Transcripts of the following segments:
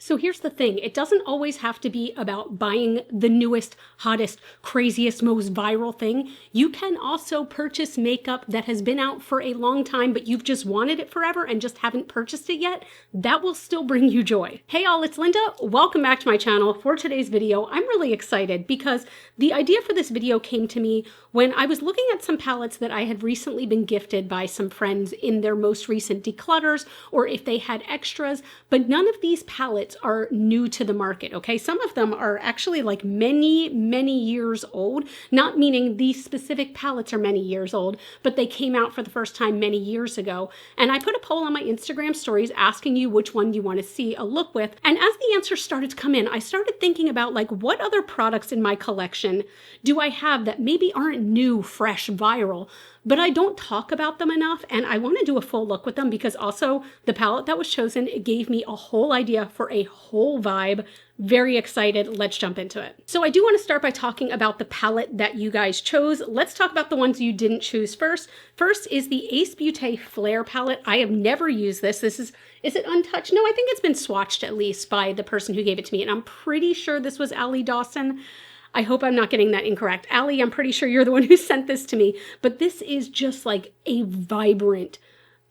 So here's the thing, it doesn't always have to be about buying the newest, hottest, craziest, most viral thing. You can also purchase makeup that has been out for a long time, but you've just wanted it forever and just haven't purchased it yet. That will still bring you joy. Hey all, it's Linda. Welcome back to my channel. For today's video, I'm really excited because the idea for this video came to me when I was looking at some palettes that I had recently been gifted by some friends in their most recent declutters, or if they had extras, but none of these palettes are new to the market, okay? Some of them are actually like many years old, not meaning these specific palettes are many years old, but they came out for the first time many years ago. And I put a poll on my Instagram stories asking you which one you want to see a look with. And as the answers started to come in, I started thinking about like, what other products in my collection do I have that maybe aren't new, fresh, viral, but I don't talk about them enough, and I want to do a full look with them because also the palette that was chosen, it gave me a whole idea for a whole vibe. Very excited. Let's jump into it. So I do want to start by talking about the palette that you guys chose. Let's talk about the ones you didn't choose first. First is the Ace Beauté Flare palette. I have never used this. Is it untouched? No, I think it's been swatched at least by the person who gave it to me, and I'm pretty sure this was Allie Dawson. I hope I'm not getting that incorrect. Allie, I'm pretty sure you're the one who sent this to me, but this is just like a vibrant,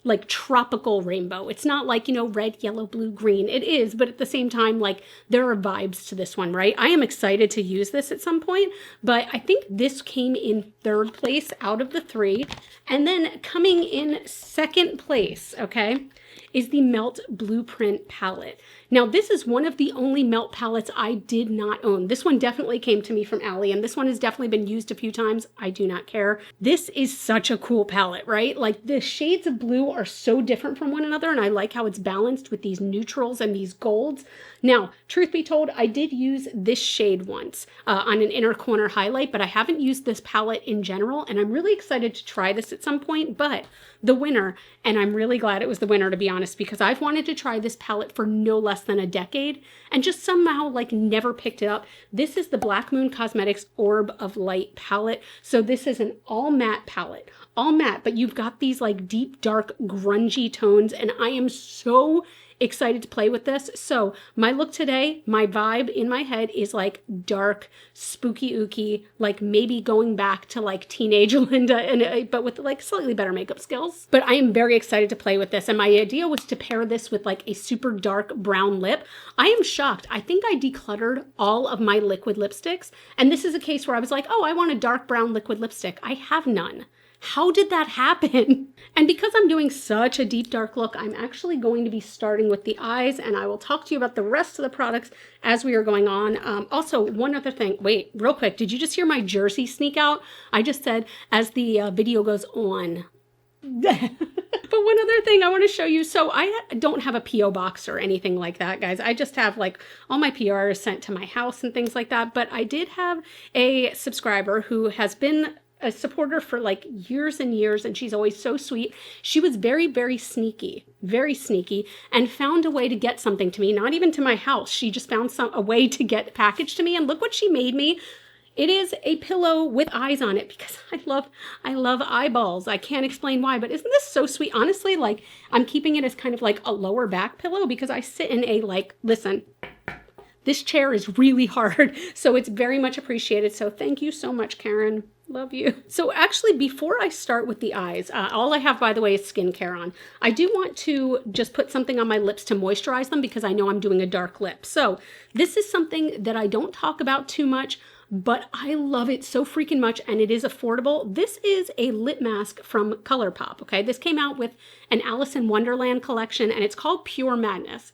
like tropical rainbow. It's not like, you know, red, yellow, blue, green. It is, but at the same time, like there are vibes to this one, right? I am excited to use this at some point, but I think this came in third place out of the three. And then coming in second place, okay, is the Melt Blueprint palette. Now, this is one of the only Melt palettes I did not own. This one definitely came to me from Allie, and this one has definitely been used a few times. I do not care. This is such a cool palette, right? Like the shades of blue are so different from one another, and I like how it's balanced with these neutrals and these golds. Now, truth be told, I did use this shade once on an inner corner highlight, but I haven't used this palette in general, and I'm really excited to try this at some point. But the winner, and I'm really glad it was the winner to be honest, because I've wanted to try this palette for no less than a decade and just somehow like never picked it up. This is the Black Moon Cosmetics Orb of Light palette. So this is an all matte palette, all matte, but you've got these like deep, dark, grungy tones, and I am so excited to play with this. So my look today, my vibe in my head is like dark, spooky ooky, like maybe going back to like teenage Linda, and but with like slightly better makeup skills. But I am very excited to play with this, and my idea was to pair this with like a super dark brown lip. I am shocked. I think I decluttered all of my liquid lipsticks, and this is a case where I was like, oh, I want a dark brown liquid lipstick. I have none. How did that happen? And because I'm doing such a deep dark look, I'm actually going to be starting with the eyes, and I will talk to you about the rest of the products as we are going on. Also, one other thing, wait, real quick, did you just hear my jersey sneak out? I just said as the video goes on. But one other thing I want to show you. So I don't have a P.O. box or anything like that, guys. I just have like all my PRs sent to my house and things like that. But I did have a subscriber who has been a supporter for like years and years, and she's always so sweet. She was very sneaky, and found a way to get something to me, not even to my house. She just found a way to get packaged to me, and look what she made me. It is a pillow with eyes on it because I love eyeballs. I can't explain why, but isn't this so sweet? Honestly, like I'm keeping it as kind of like a lower back pillow because I sit in a like, listen, this chair is really hard, so it's very much appreciated. So thank you so much, Karen. Love you. So actually, before I start with the eyes, all I have, by the way, is skincare on. I do want to just put something on my lips to moisturize them because I know I'm doing a dark lip. So this is something that I don't talk about too much, but I love it so freaking much, and it is affordable. This is a lip mask from ColourPop, okay? This came out with an Alice in Wonderland collection, and it's called Pure Madness.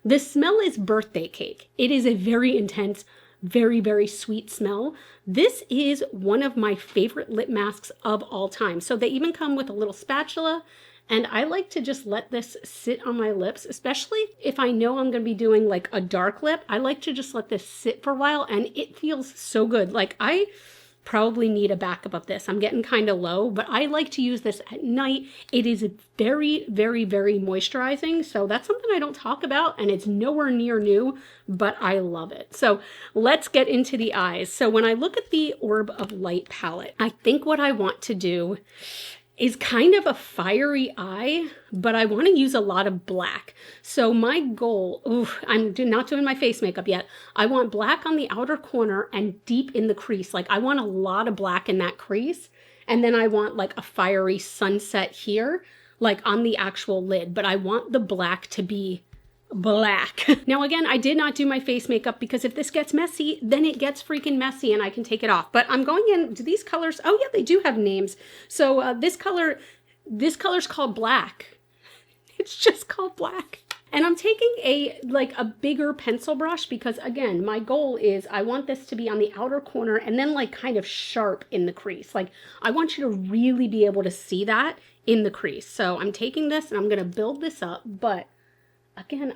The smell is birthday cake. It is a very intense, very sweet smell. This is one of my favorite lip masks of all time. So they even come with a little spatula, and I like to just let this sit on my lips, especially if I know I'm going to be doing like a dark lip. I like to just let this sit for a while, and it feels so good. Like I probably need a backup of this. I'm getting kind of low, but I like to use this at night. It is very moisturizing. So that's something I don't talk about, and it's nowhere near new, but I love it. So let's get into the eyes. So when I look at the Orb of Light palette, I think what I want to do is kind of a fiery eye, but I want to use a lot of black. So my goal, I'm not doing my face makeup yet. I want black on the outer corner and deep in the crease. Like I want a lot of black in that crease. And then I want like a fiery sunset here, like on the actual lid, but I want the black to be black. Now again, I did not do my face makeup because if this gets messy, then it gets freaking messy and I can take it off. But I'm going in, do these colors, oh yeah, they do have names. So this color's called black. It's just called black. And I'm taking a bigger pencil brush because again, my goal is I want this to be on the outer corner and then like kind of sharp in the crease. Like I want you to really be able to see that in the crease. So I'm taking this and I'm going to build this up, but again,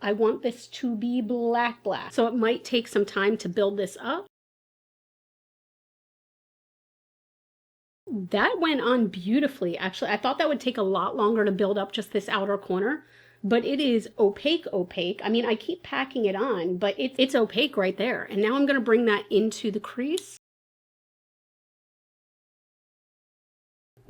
I want this to be black. So it might take some time to build this up. That went on beautifully. Actually, I thought that would take a lot longer to build up just this outer corner, but it is opaque. I mean, I keep packing it on, but it's opaque right there. And now I'm going to bring that into the crease.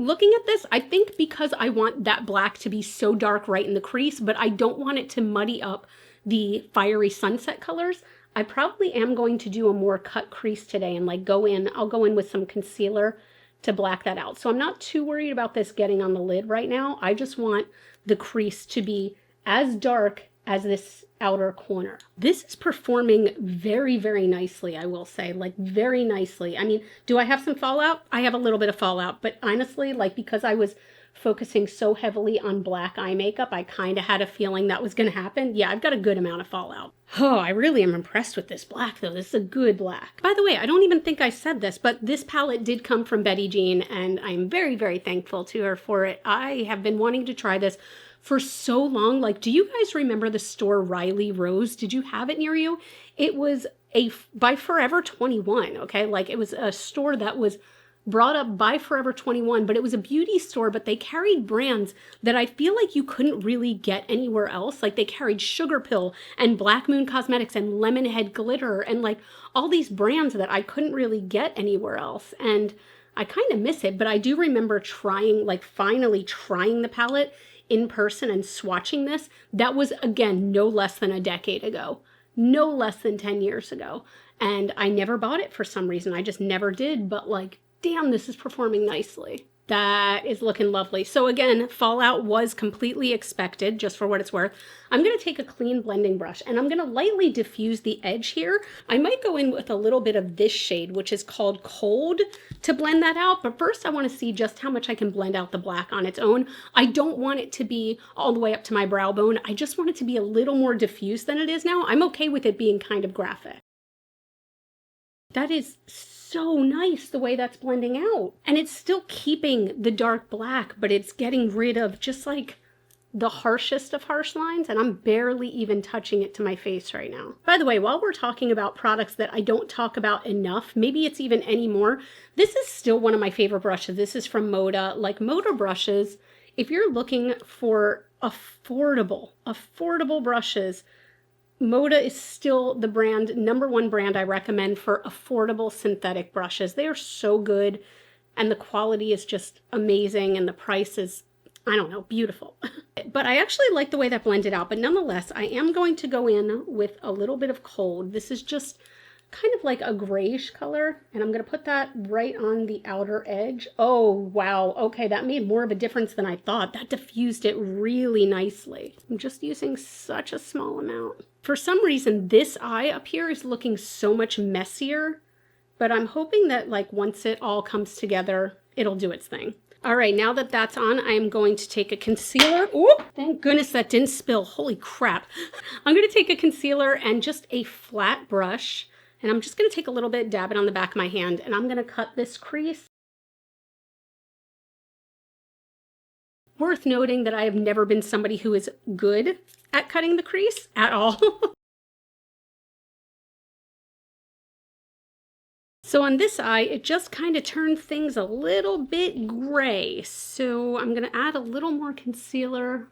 Looking at this, I think because I want that black to be so dark right in the crease, but I don't want it to muddy up the fiery sunset colors, I probably am going to do a more cut crease today and like I'll go in with some concealer to black that out. So I'm not too worried about this getting on the lid right now. I just want the crease to be as dark as this outer corner. This is performing very, very nicely, I will say, like very nicely. I mean, do I have some fallout? I have a little bit of fallout, but honestly, like because I was focusing so heavily on black eye makeup, I kind of had a feeling that was going to happen. Yeah, I've got a good amount of fallout. Oh, I really am impressed with this black though. This is a good black. By the way, I don't even think I said this, but this palette did come from Betty Jean and I'm very, very thankful to her for it. I have been wanting to try this for so long. Like, do you guys remember the store Riley Rose? Did you have it near you? It was by Forever 21, okay? Like it was a store that was brought up by Forever 21, but it was a beauty store, but they carried brands that I feel like you couldn't really get anywhere else. Like they carried Sugar Pill and Black Moon Cosmetics and Lemonhead Glitter and like all these brands that I couldn't really get anywhere else. And I kind of miss it, but I do remember trying, like finally trying the palette in person and swatching this. That was, again, no less than a decade ago, no less than 10 years ago. And I never bought it for some reason. I just never did. But like, damn, this is performing nicely. That is looking lovely. So again, fallout was completely expected, just for what it's worth. I'm going to take a clean blending brush and I'm going to lightly diffuse the edge here. I might go in with a little bit of this shade, which is called Cold, to blend that out. But first I want to see just how much I can blend out the black on its own. I don't want it to be all the way up to my brow bone. I just want it to be a little more diffuse than it is now. I'm okay with it being kind of graphic. That is so nice the way that's blending out. And it's still keeping the dark black, but it's getting rid of just like the harshest of harsh lines. And I'm barely even touching it to my face right now. By the way, while we're talking about products that I don't talk about enough, maybe it's even anymore, this is still one of my favorite brushes. This is from Moda. Like Moda brushes, if you're looking for affordable brushes, Moda is still the #1 brand I recommend for affordable synthetic brushes. They are so good and the quality is just amazing and the price is, I don't know, beautiful. But I actually like the way that blended out, but nonetheless, I am going to go in with a little bit of Cold. This is just kind of like a grayish color, and I'm going to put that right on the outer edge. Oh, wow. Okay, that made more of a difference than I thought. That diffused it really nicely. I'm just using such a small amount. For some reason, this eye up here is looking so much messier, but I'm hoping that like once it all comes together, it'll do its thing. All right, now that that's on, I'm going to take a concealer. Oh, thank goodness that didn't spill. Holy crap. I'm going to take a concealer and just a flat brush. And I'm just going to take a little bit, dab it on the back of my hand, and I'm going to cut this crease. Worth noting that I have never been somebody who is good at cutting the crease at all. So on this eye, it just kind of turned things a little bit gray. So I'm going to add a little more concealer.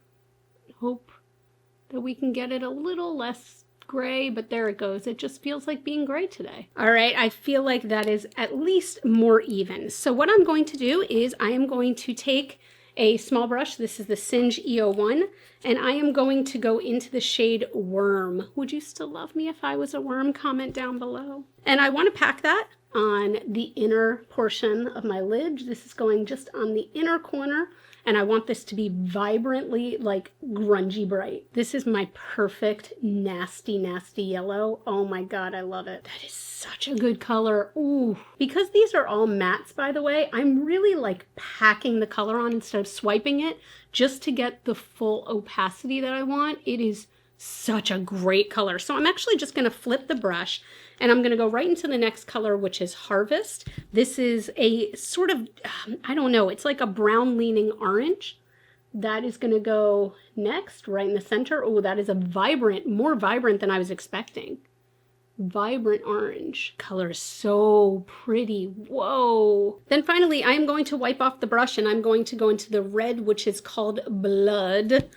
Hope that we can get it a little less gray, but there it goes. It just feels like being gray today. All right, I feel like that is at least more even. So what I'm going to do is I am going to take a small brush. This is the Singe EO1, and I am going to go into the shade Worm. Would you still love me if I was a worm? Comment down below. And I want to pack that on the inner portion of my lid. This is going just on the inner corner, and I want this to be vibrantly, like, grungy bright. This is my perfect nasty, nasty yellow. Oh my God, I love it. That is such a good color. Ooh. Because these are all mattes, by the way, I'm really like packing the color on instead of swiping it just to get the full opacity that I want. It is such a great color. So I'm actually just gonna flip the brush and I'm gonna go right into the next color, which is Harvest. This is a sort of, I don't know, it's like a brown leaning orange. That is gonna go next, right in the center. Oh, that is a vibrant, more vibrant than I was expecting. Vibrant orange. Color is so pretty. Whoa. Then finally, I'm going to wipe off the brush and I'm going to go into the red, which is called Blood.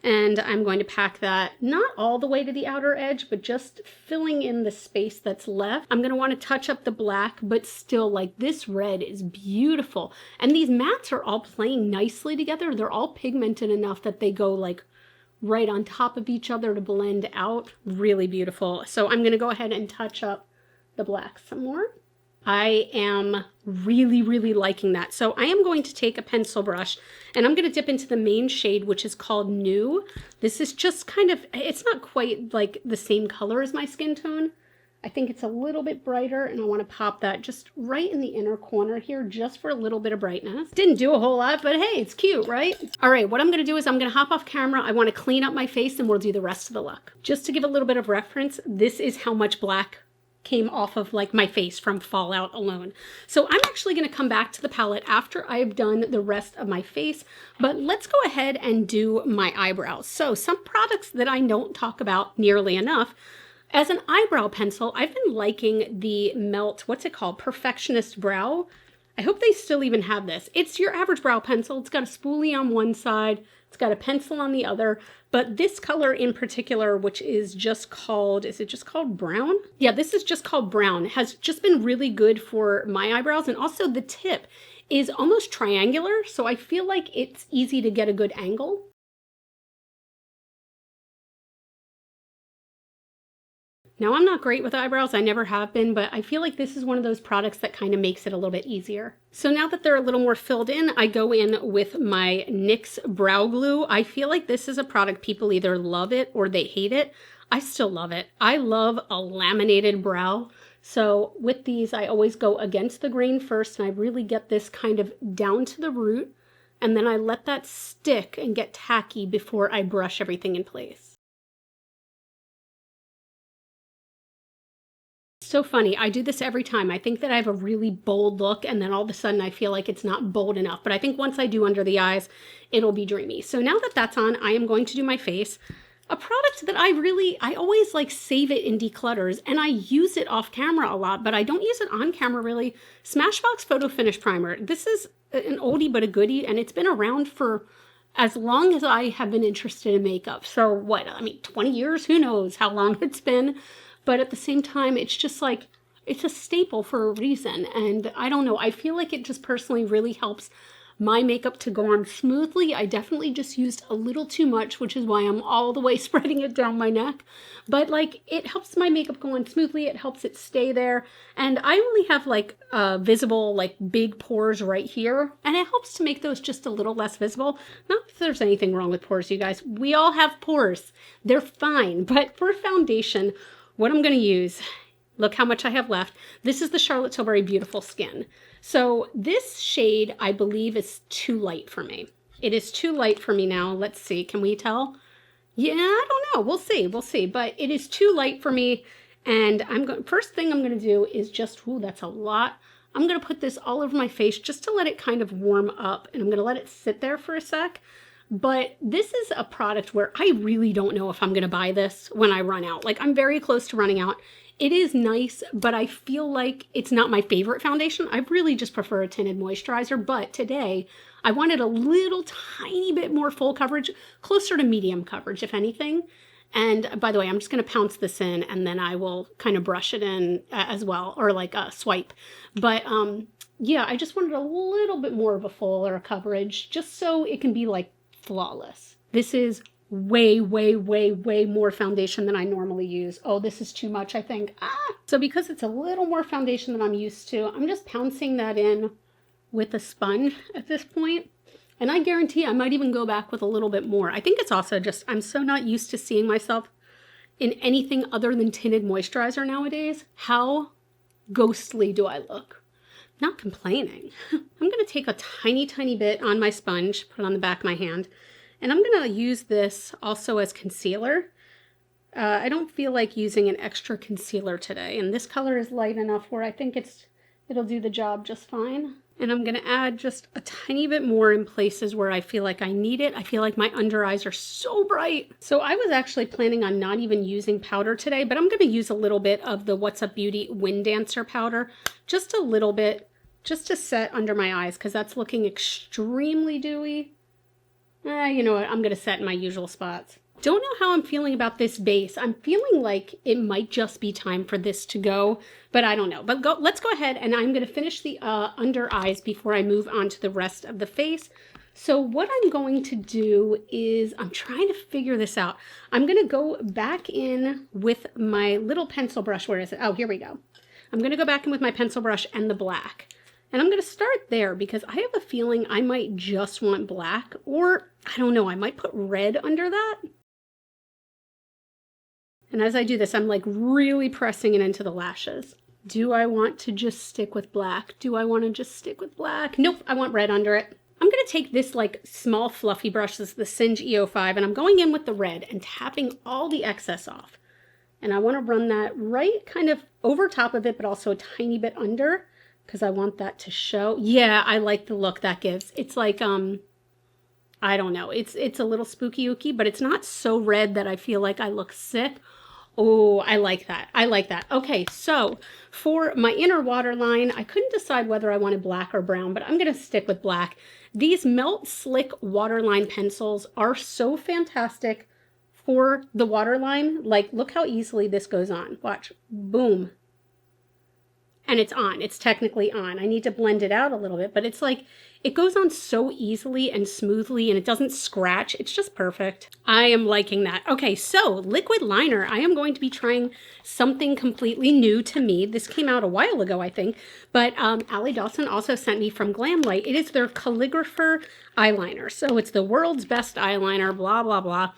And I'm going to pack that not all the way to the outer edge, but just filling in the space that's left. I'm going to want to touch up the black, but still, like, this red is beautiful. And these mattes are all playing nicely together. They're all pigmented enough that they go like right on top of each other to blend out. Really beautiful. So I'm going to go ahead and touch up the black some more. I am really, really liking that. So I am going to take a pencil brush and I'm going to dip into the main shade, which is called New. This is just kind of, it's not quite like the same color as my skin tone. I think it's a little bit brighter, and I want to pop that just right in the inner corner here, just for a little bit of brightness. Didn't do a whole lot, but hey, it's cute, right? All right, what I'm going to do is I'm going to hop off camera. I want to clean up my face and we'll do the rest of the look. Just to give a little bit of reference, this is how much black came off of like my face from Fallout alone. So I'm actually going to come back to the palette after I've done the rest of my face, but let's go ahead and do my eyebrows. So some products that I don't talk about nearly enough. As an eyebrow pencil, I've been liking the Melt, what's it called? Perfectionist Brow. I hope they still even have this. It's your average brow pencil. It's got a spoolie on one side. It's got a pencil on the other. But this color in particular, which is just called, is it just called Brown? Yeah, this is just called Brown. Has just been really good for my eyebrows. And also the tip is almost triangular. So I feel like it's easy to get a good angle. Now, I'm not great with eyebrows, I never have been, but I feel like this is one of those products that kind of makes it a little bit easier. So now that they're a little more filled in, I go in with my NYX Brow Glue. I feel like this is a product people either love it or they hate it. I still love it. I love a laminated brow. So with these, I always go against the grain first, and I really get this kind of down to the root, and then I let that stick and get tacky before I brush everything in place. So funny. I do this every time. I think that I have a really bold look, and then all of a sudden I feel like it's not bold enough. But I think once I do under the eyes, it'll be dreamy. So now that that's on, I am going to do my face. A product that I always like save it in declutters, and I use it off camera a lot, but I don't use it on camera really. Smashbox Photo Finish Primer. This is an oldie but a goodie, and it's been around for as long as I have been interested in makeup. So what, I mean, 20 years? Who knows how long it's been? But at the same time, it's just like, it's a staple for a reason. And I don't know, I feel like it just personally really helps my makeup to go on smoothly. I definitely just used a little too much, which is why I'm all the way spreading it down my neck. But like, it helps my makeup go on smoothly. It helps it stay there. And I only have like visible, like big pores right here. And it helps to make those just a little less visible. Not that there's anything wrong with pores, you guys. We all have pores. They're fine. But for foundation, what I'm going to use, look how much I have left. This is the Charlotte Tilbury Beautiful Skin. So this shade, I believe, is too light for me. It is too light for me now. Let's see. Can we tell? Yeah, I don't know. We'll see. We'll see. But it is too light for me. And first thing I'm going to do is just, ooh, that's a lot. I'm going to put this all over my face just to let it kind of warm up. And I'm going to let it sit there for a sec. But this is a product where I really don't know if I'm going to buy this when I run out. Like, I'm very close to running out. It is nice, but I feel like it's not my favorite foundation. I really just prefer a tinted moisturizer. But today, I wanted a little tiny bit more full coverage, closer to medium coverage, if anything. And by the way, I'm just going to pounce this in and then I will kind of brush it in as well, or like a swipe. But yeah, I just wanted a little bit more of a fuller coverage just so it can be like flawless. This is way, way, way, way more foundation than I normally use. Oh, this is too much, I think. So because it's a little more foundation than I'm used to, I'm just pouncing that in with a sponge at this point. And I guarantee I might even go back with a little bit more. I think it's also just, I'm so not used to seeing myself in anything other than tinted moisturizer nowadays. How ghostly do I look? Not complaining. I'm going to take a tiny, tiny bit on my sponge, put it on the back of my hand, and I'm going to use this also as concealer. I don't feel like using an extra concealer today, and this color is light enough where I think it'll do the job just fine. And I'm going to add just a tiny bit more in places where I feel like I need it. I feel like my under eyes are so bright. So I was actually planning on not even using powder today, but I'm going to use a little bit of the What's Up Beauty Wind Dancer powder, just a little bit, just to set under my eyes because that's looking extremely dewy. You know what? I'm going to set in my usual spots. Don't know how I'm feeling about this base. I'm feeling like it might just be time for this to go, but I don't know. But let's go ahead and I'm going to finish the under eyes before I move on to the rest of the face. So what I'm going to do is I'm trying to figure this out. I'm going to go back in with my little pencil brush. Where is it? Oh, here we go. I'm going to go back in with my pencil brush and the black. And I'm going to start there because I have a feeling I might just want black, or I don't know, I might put red under that. And as I do this, I'm like really pressing it into the lashes. Do I want to just stick with black? Do I want to just stick with black? Nope, I want red under it. I'm going to take this like small fluffy brush, this is the Singe EO5, and I'm going in with the red and tapping all the excess off. And I want to run that right kind of over top of it, but also a tiny bit under, because I want that to show. Yeah, I like the look that gives. It's like, I don't know. It's a little spooky ooky, but it's not so red that I feel like I look sick. Oh, I like that. I like that. Okay, so for my inner waterline, I couldn't decide whether I wanted black or brown, but I'm going to stick with black. These Melt Slick waterline pencils are so fantastic for the waterline. Like, look how easily this goes on. Watch. Boom. And it's on. It's technically on. I need to blend it out a little bit, but it's like, it goes on so easily and smoothly and it doesn't scratch. It's just perfect. I am liking that. Okay, so liquid liner. I am going to be trying something completely new to me. This came out a while ago, I think, but Allie Dawson also sent me from Glamlight. It is their Calligrapher eyeliner. So it's the world's best eyeliner, blah, blah, blah.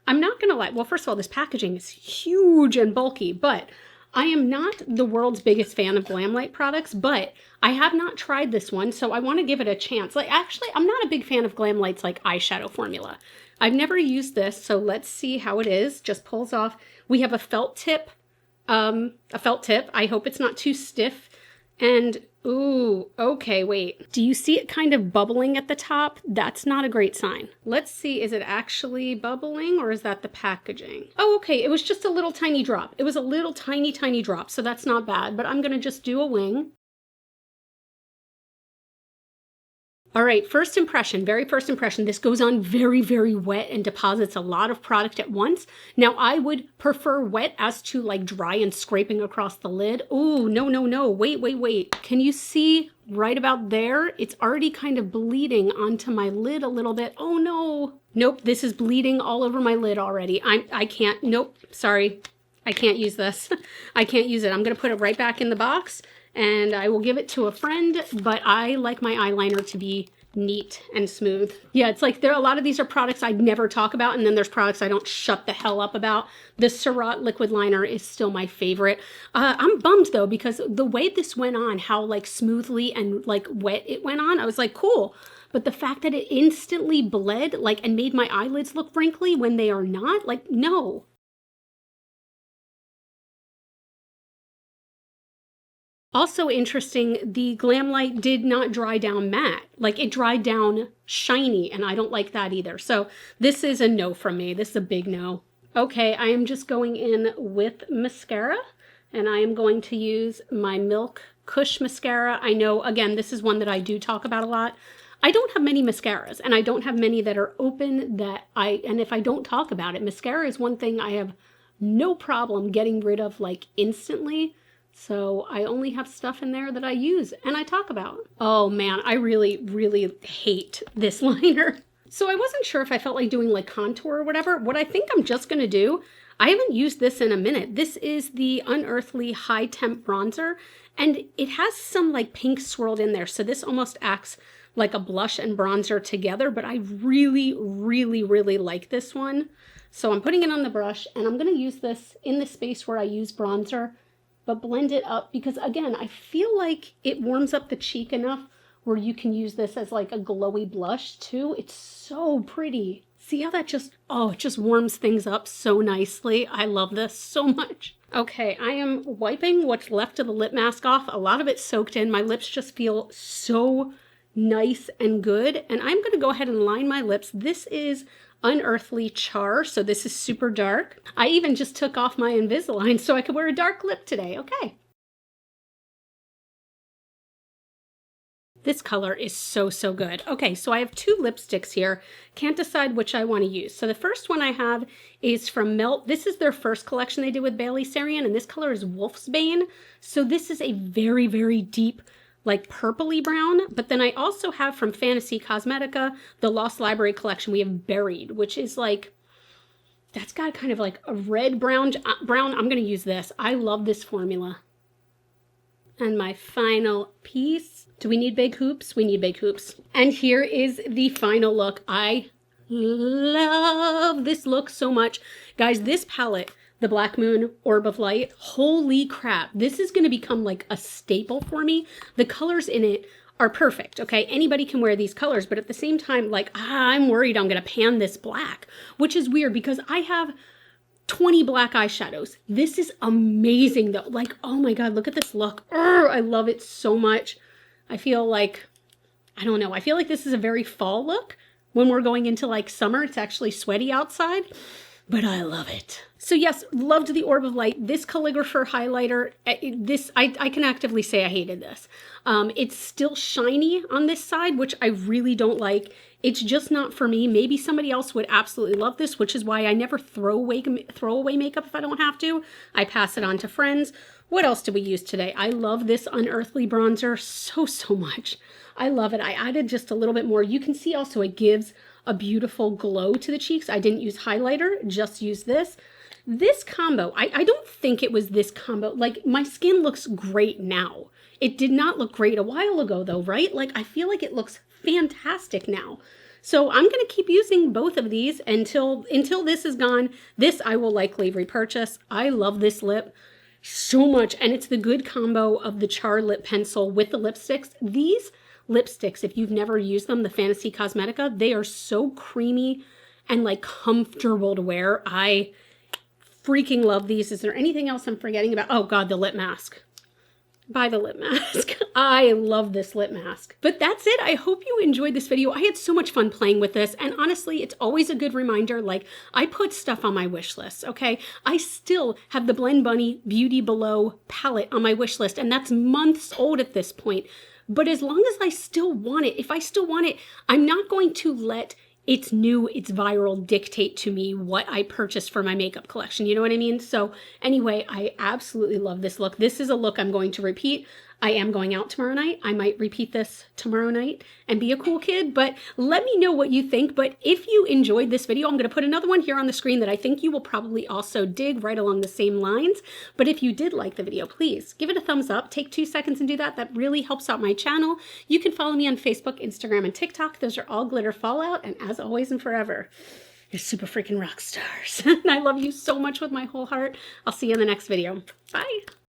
I'm not going to lie. Well, first of all, this packaging is huge and bulky, but I am not the world's biggest fan of Glamlight products, but I have not tried this one, so I want to give it a chance. Like, actually, I'm not a big fan of Glamlight's like eyeshadow formula. I've never used this, so let's see how it is. Just pulls off. We have a felt tip. I hope it's not too stiff. And, ooh, okay, wait. Do you see it kind of bubbling at the top? That's not a great sign. Let's see, is it actually bubbling or is that the packaging? Oh, okay, it was just a little tiny drop. It was a little tiny, tiny drop, so that's not bad, but I'm gonna just do a wing. All right, first impression, very first impression, this goes on very, very wet and deposits a lot of product at once. Now, I would prefer wet as to like dry and scraping across the lid. Oh, no, no, no, wait. Can you see right about there? It's already kind of bleeding onto my lid a little bit. Oh no. Nope, this is bleeding all over my lid already. I can't, nope, sorry. I can't use this. I can't use it. I'm gonna put it right back in the box and I will give it to a friend, but I like my eyeliner to be neat and smooth. Yeah, it's like a lot of these are products I'd never talk about, and then there's products I don't shut the hell up about. The Surratt liquid liner is still my favorite. I'm bummed though, because the way this went on, how like smoothly and like wet it went on, I was like, cool. But the fact that it instantly bled like and made my eyelids look wrinkly when they are not, like, no. Also interesting, the Glamlight did not dry down matte. Like, it dried down shiny, and I don't like that either. So this is a no from me. This is a big no. Okay, I am just going in with mascara, and I am going to use my Milk Kush mascara. I know, again, this is one that I do talk about a lot. I don't have many mascaras, and I don't have many that are open and if I don't talk about it, mascara is one thing I have no problem getting rid of like instantly. So I only have stuff in there that I use and I talk about. Oh man, I really, really hate this liner. So I wasn't sure if I felt like doing like contour or whatever. What I think I'm just gonna do, I haven't used this in a minute. This is the Unearthly High Temp Bronzer, and it has some like pink swirled in there. So this almost acts like a blush and bronzer together, but I really, really, really like this one. So I'm putting it on the brush, and I'm gonna use this in the space where I use bronzer, but blend it up because again, I feel like it warms up the cheek enough where you can use this as like a glowy blush too. It's so pretty. See how that just, oh, it just warms things up so nicely. I love this so much. Okay, I am wiping what's left of the lip mask off. A lot of it soaked in. My lips just feel so nice and good. And I'm gonna go ahead and line my lips. This is Unearthly Char, so this is super dark. I even just took off my Invisalign so I could wear a dark lip today. Okay. This color is so, so good. Okay, so I have two lipsticks here. Can't decide which I want to use. So the first one I have is from Melt. This is their first collection they did with Bailey Sarian, and this color is Wolfsbane. So this is a very, very deep, like purpley brown. But then I also have from Fantasy Cosmetica, the Lost Library collection, we have Buried, which is like, that's got kind of like a red brown. I'm going to use this. I love this formula. And my final piece. Do we need big hoops? We need big hoops. And here is the final look. I love this look so much. Guys, this palette, the Black Moon Orb of Light, holy crap. This is going to become like a staple for me. The colors in it are perfect, okay? Anybody can wear these colors, but at the same time, like, I'm worried I'm going to pan this black, which is weird because I have 20 black eyeshadows. This is amazing though. Like, oh my God, look at this look. I love it so much. I feel like, I don't know. I feel like this is a very fall look. When we're going into like summer, it's actually sweaty outside, but I love it. So yes, loved the Orb of Light. This calligrapher highlighter, I can actively say I hated this. It's still shiny on this side, which I really don't like. It's just not for me. Maybe somebody else would absolutely love this, which is why I never throw away makeup if I don't have to. I pass it on to friends. What else did we use today? I love this Unearthly bronzer so, so much. I love it. I added just a little bit more. You can see also it gives a beautiful glow to the cheeks. I didn't use highlighter, just use this. This combo, I don't think it was this combo. Like, my skin looks great now. It did not look great a while ago though, right? Like, I feel like it looks fantastic now. So I'm going to keep using both of these until this is gone. This I will likely repurchase. I love this lip so much, and it's the good combo of the Char lip pencil with the lipsticks. These lipsticks, if you've never used them, the Fantasy Cosmetica, they are so creamy and like comfortable to wear. I freaking love these. Is there anything else I'm forgetting about? Oh God, the lip mask. Buy the lip mask. I love this lip mask. But that's it. I hope you enjoyed this video. I had so much fun playing with this. And honestly, it's always a good reminder, like, I put stuff on my wish list, okay? I still have the Blend Bunny Beauty Below palette on my wish list, and that's months old at this point. But as long as I still want it, if I still want it, I'm not going to let it's new, it's viral dictate to me what I purchased for my makeup collection. You know what I mean? So anyway, I absolutely love this look. This is a look I'm going to repeat. I am going out tomorrow night. I might repeat this tomorrow night and be a cool kid, but let me know what you think. But if you enjoyed this video, I'm going to put another one here on the screen that I think you will probably also dig right along the same lines. But if you did like the video, please give it a thumbs up. Take 2 seconds and do that. That really helps out my channel. You can follow me on Facebook, Instagram, and TikTok. Those are all Glitter Fallout. And as always and forever, you're super freaking rock stars. And I love you so much with my whole heart. I'll see you in the next video. Bye.